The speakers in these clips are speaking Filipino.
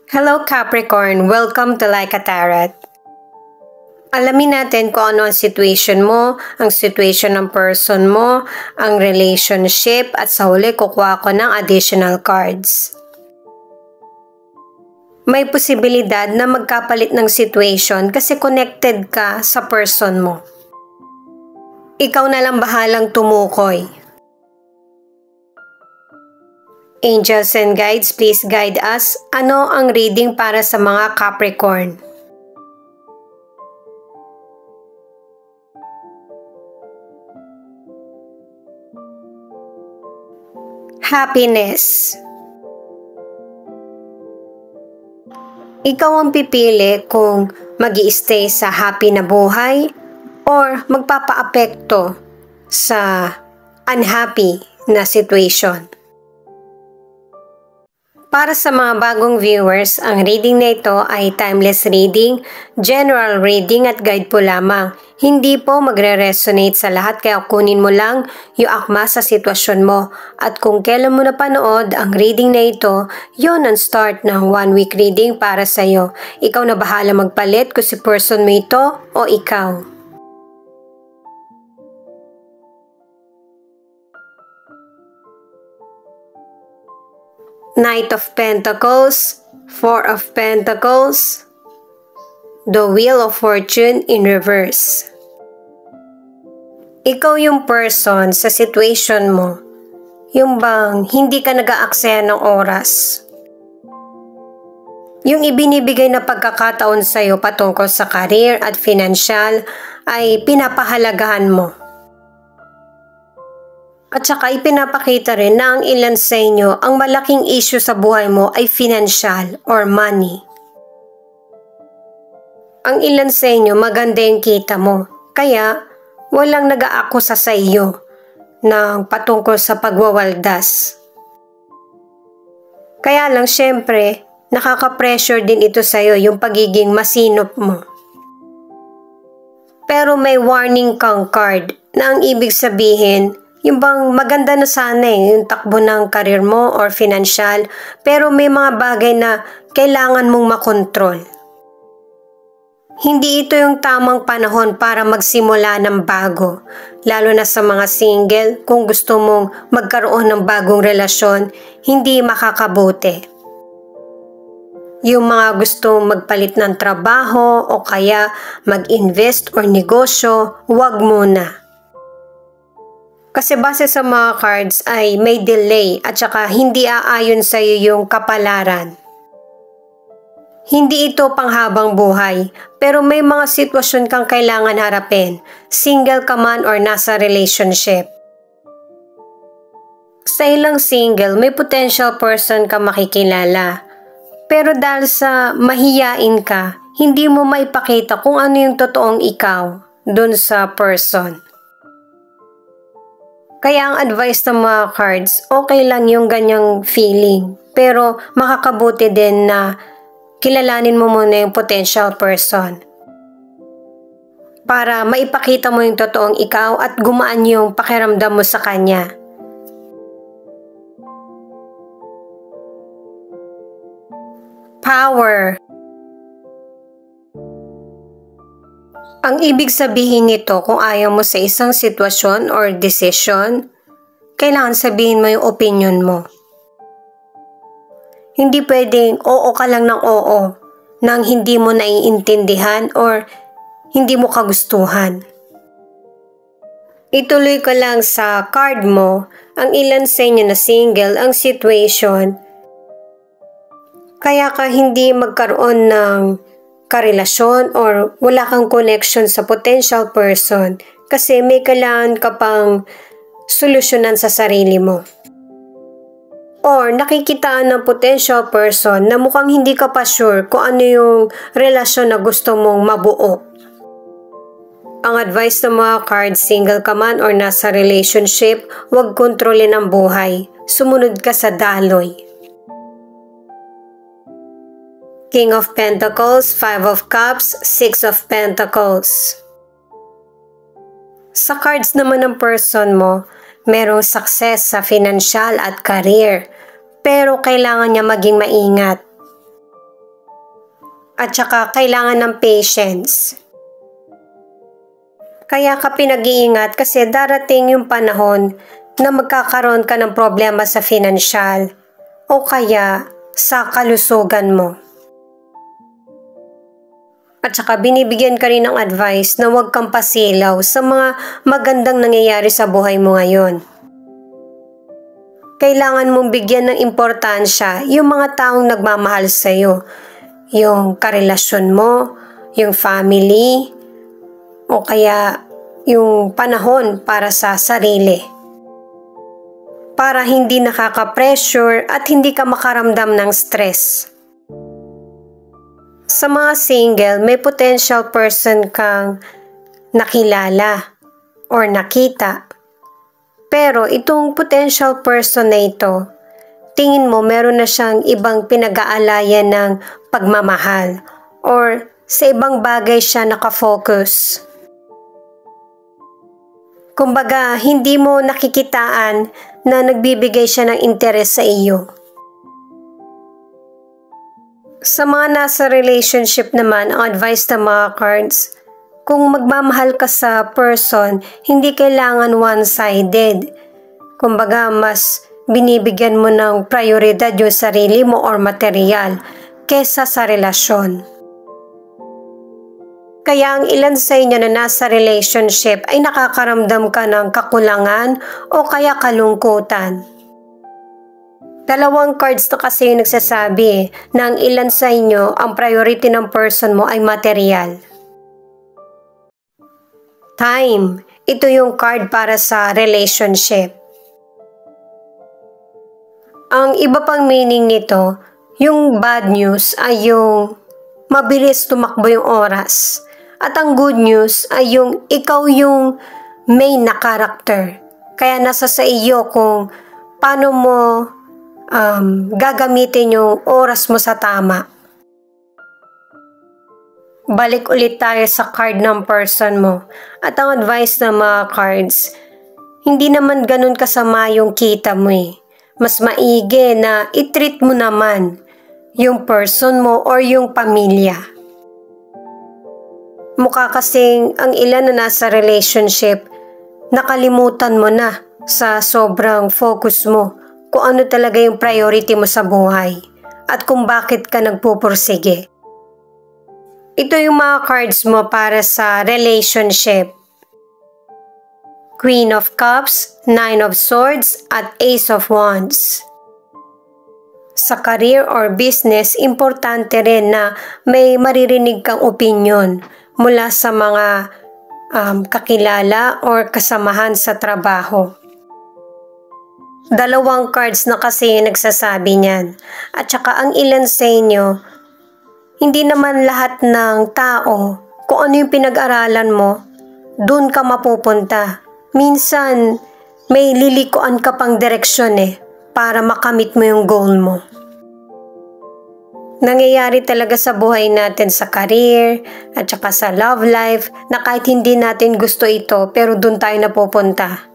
Hello Capricorn! Welcome to Like a Tarot. Alamin natin kung ano ang situation mo, ang situation ng person mo, ang relationship, at sa huli kukuha ko ng additional cards. May posibilidad na magkapalit ng situation kasi connected ka sa person mo. Ikaw na lang bahalang tumukoy. Angels and guides, please guide us. Ano ang reading para sa mga Capricorn? Happiness. Ikaw ang pipili kung mag-i-stay sa happy na buhay or magpapa-apekto sa unhappy na situation. Para sa mga bagong viewers, ang reading na ito ay timeless reading, general reading at guide po lamang. Hindi po magre-resonate sa lahat kaya kunin mo lang yung akma sa sitwasyon mo. At kung kailan mo napanood ang reading na ito, yon ang start ng 1 week reading para sa iyo. Ikaw na bahala magpalit kung si person mo ito o ikaw. Knight of Pentacles, Four of Pentacles, the Wheel of Fortune in reverse. Ikaw yung person sa situation mo, yung bang hindi ka nag-aaksaya ng oras. Yung ibinibigay na pagkakataon sa iyo patungkol sa career at financial ay pinapahalagahan mo. At saka ipinapakita rin na ang ilan sa inyo ang malaking issue sa buhay mo ay financial or money. Ang ilan sa inyo maganda yung kita mo, kaya walang nag-aakusa sa iyo ng patungkol sa pagwawaldas. Kaya lang syempre, nakaka-pressure din ito sa iyo yung pagiging masinop mo. Pero may warning kang card na ang ibig sabihin, yung bang maganda na sana yung takbo ng karir mo or financial, pero may mga bagay na kailangan mong makontrol. Hindi ito yung tamang panahon para magsimula ng bago, lalo na sa mga single. Kung gusto mong magkaroon ng bagong relasyon, hindi makakabuti. Yung mga gustong magpalit ng trabaho o kaya mag-invest or negosyo, huwag muna. Kasi base sa mga cards ay may delay at saka hindi aayon sa iyo yung kapalaran. Hindi ito panghabang buhay, pero may mga sitwasyon kang kailangan harapin, single ka man or nasa relationship. Sa ilang single, may potential person ka makikilala. Pero dahil sa mahiyain ka, hindi mo maipakita kung ano yung totoong ikaw dun sa person. Kaya ang advice ng mga cards, okay lang yung ganyang feeling. Pero makakabuti din na kilalanin mo muna yung potential person. Para maipakita mo yung totoong ikaw at gumaan yung pakiramdam mo sa kanya. Power. Ang ibig sabihin nito kung ayaw mo sa isang sitwasyon or decision, kailangan sabihin mo yung opinion mo. Hindi pwedeng oo ka lang ng oo nang hindi mo naiintindihan or hindi mo kagustuhan. Ituloy ko lang sa card mo, ang ilan sa inyo na single ang situation. Kaya ka hindi magkaroon ng karelasyon or wala kang connection sa potential person kasi may kailangan ka pang solusyonan sa sarili mo. Or nakikitaan ng potential person na mukhang hindi ka pa sure kung ano yung relasyon na gusto mong mabuo. Ang advice ng mga cards, single ka man or nasa relationship, huwag kontrolin ang buhay. Sumunod ka sa daloy. King of Pentacles, Five of Cups, Six of Pentacles. Sa cards naman ng person mo, merong success sa financial at career, pero kailangan niya maging maingat. At saka kailangan ng patience. Kaya ka pinag-iingat kasi darating yung panahon na magkakaroon ka ng problema sa financial o kaya sa kalusugan mo. At saka binibigyan ka rin ng advice na huwag kang pasilaw sa mga magandang nangyayari sa buhay mo ngayon. Kailangan mong bigyan ng importansya yung mga taong nagmamahal sa iyo, yung karelasyon mo, yung family, o kaya yung panahon para sa sarili. Para hindi nakaka-pressure at hindi ka makaramdam ng stress. Sa mga single, may potential person kang nakilala or nakita. Pero itong potential person na ito, tingin mo meron na siyang ibang pinag-aalayan ng pagmamahal or sa ibang bagay siya nakafocus. Kumbaga, hindi mo nakikitaan na nagbibigay siya ng interes sa iyo. Sa mga nasa relationship naman, ang advice ng mga cards, kung magmamahal ka sa person, hindi kailangan one-sided. Kumbaga, mas binibigyan mo ng prioridad yung sarili mo or material kesa sa relasyon. Kaya ang ilan sa inyo na nasa relationship ay nakakaramdam ka ng kakulangan o kaya kalungkutan. Dalawang cards na kasi yung nagsasabi na ang ilan sa inyo, ang priority ng person mo ay material. Time. Ito yung card para sa relationship. Ang iba pang meaning nito, yung bad news ay yung mabilis tumakbo yung oras. At ang good news ay yung ikaw yung main na character. Kaya nasa sa iyo kung paano mo gagamitin yung oras mo sa tama. Balik ulit tayo sa card ng person mo. At ang advice ng mga cards, hindi naman ganun kasama yung kita mo eh. Mas maigi na i-treat mo naman yung person mo or yung pamilya. Mukha kasing ang ilan na nasa relationship, nakalimutan mo na sa sobrang focus mo kung ano talaga yung priority mo sa buhay at kung bakit ka nagpupursige. Ito yung mga cards mo para sa relationship. Queen of Cups, Nine of Swords, at Ace of Wands. Sa career or business, importante rin na may maririnig kang opinion mula sa mga kakilala or kasamahan sa trabaho. Dalawang cards na kasi nagsasabi niyan. At saka ang ilan sa inyo, hindi naman lahat ng tao, kung ano yung pinag-aralan mo, dun ka mapupunta. Minsan, may lilikuan ka pang direksyon para makamit mo yung goal mo. Nangyayari talaga sa buhay natin sa career at saka sa love life na kahit hindi natin gusto ito pero dun tayo napupunta.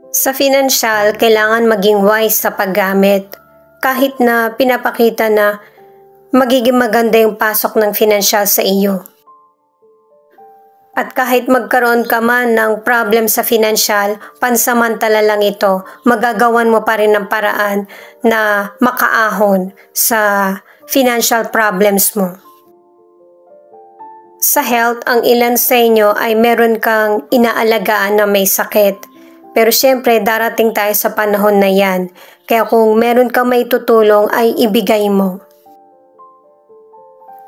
Sa financial, kailangan maging wise sa paggamit kahit na pinapakita na magiging maganda yung pasok ng financial sa iyo. At kahit magkaroon ka man ng problem sa financial, pansamantala lang ito, magagawan mo pa rin ng paraan na makaahon sa financial problems mo. Sa health, ang ilan sa inyo ay meron kang inaalagaan na may sakit. Pero syempre, darating tayo sa panahon na yan. Kaya kung meron kang may tutulong ay ibigay mo.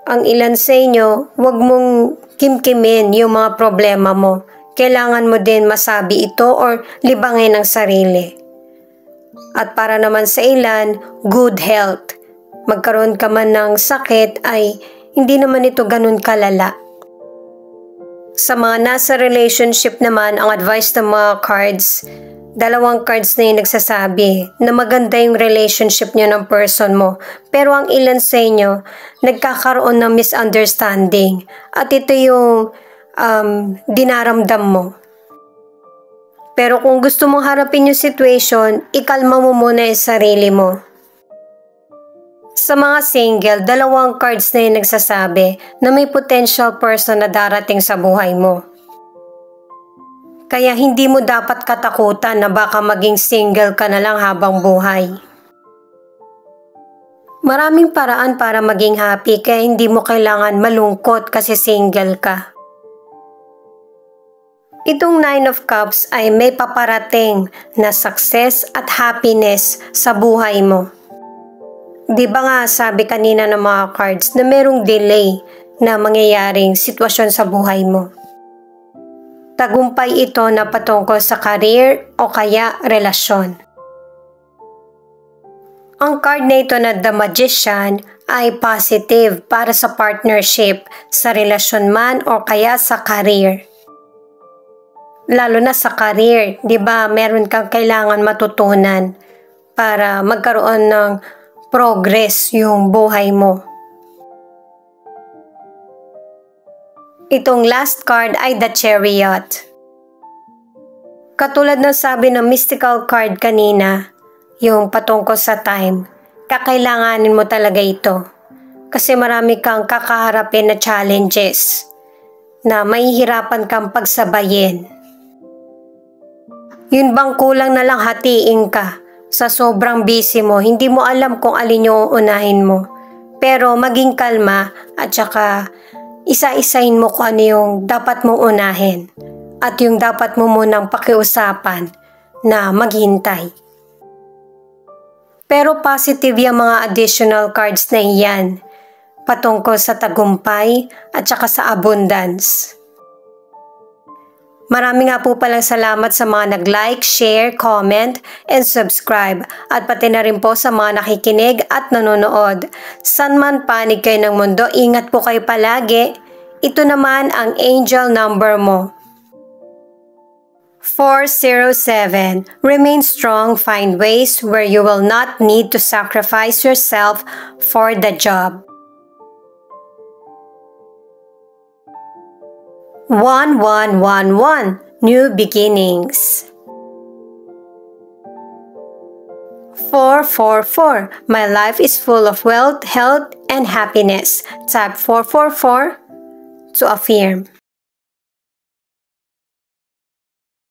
Ang ilan sa inyo, huwag mong kimkimin yung mga problema mo. Kailangan mo din masabi ito or libangin ang sarili. At para naman sa ilan, good health. Magkaroon ka man ng sakit ay hindi naman ito ganun kalala. Sa mga nasa relationship naman, ang advice ng mga cards, dalawang cards na yung nagsasabi na maganda yung relationship nyo ng person mo. Pero ang ilan sa inyo, nagkakaroon ng misunderstanding. At ito yung dinaramdam mo. Pero kung gusto mong harapin yung situation, ikalma mo muna yung sarili mo. Sa mga single, 2 cards na yung nagsasabi na may potential person na darating sa buhay mo. Kaya hindi mo dapat katakutan na baka maging single ka na lang habang buhay. Maraming paraan para maging happy kaya hindi mo kailangan malungkot kasi single ka. Itong 9 of Cups ay may paparating na success at happiness sa buhay mo. Di ba nga sabi kanina ng mga cards na merong delay na mangyayaring sitwasyon sa buhay mo. Tagumpay ito na patungkol sa career o kaya relasyon. Ang card na ito na The Magician ay positive para sa partnership, sa relasyon man o kaya sa career. Lalo na sa career, di ba meron kang kailangan matutunan para magkaroon ng progress yung buhay mo. Itong last card ay The Chariot. Katulad ng sabi ng mystical card kanina, yung patungkol sa time, kakailanganin mo talaga ito. Kasi marami kang kakaharapin na challenges na mahihirapan kang pagsabayin. Yun bang kulang na lang hatiin ka sa sobrang busy mo, hindi mo alam kung alin yung uunahin mo. Pero maging kalma at saka isa-isahin mo kung ano yung dapat mong unahin at yung dapat mo munang pakiusapan na maghintay. Pero positive yung mga additional cards na iyan patungkol sa tagumpay at saka sa abundance. Marami nga po palang salamat sa mga nag-like, share, comment, and subscribe at pati na rin po sa mga nakikinig at nanonood. San man panig kayo ng mundo, ingat po kayo palagi. Ito naman ang angel number mo. 407. Remain strong, find ways where you will not need to sacrifice yourself for the job. 1111. New beginnings. 444. My life is full of wealth, health, and happiness. Type 444 to affirm.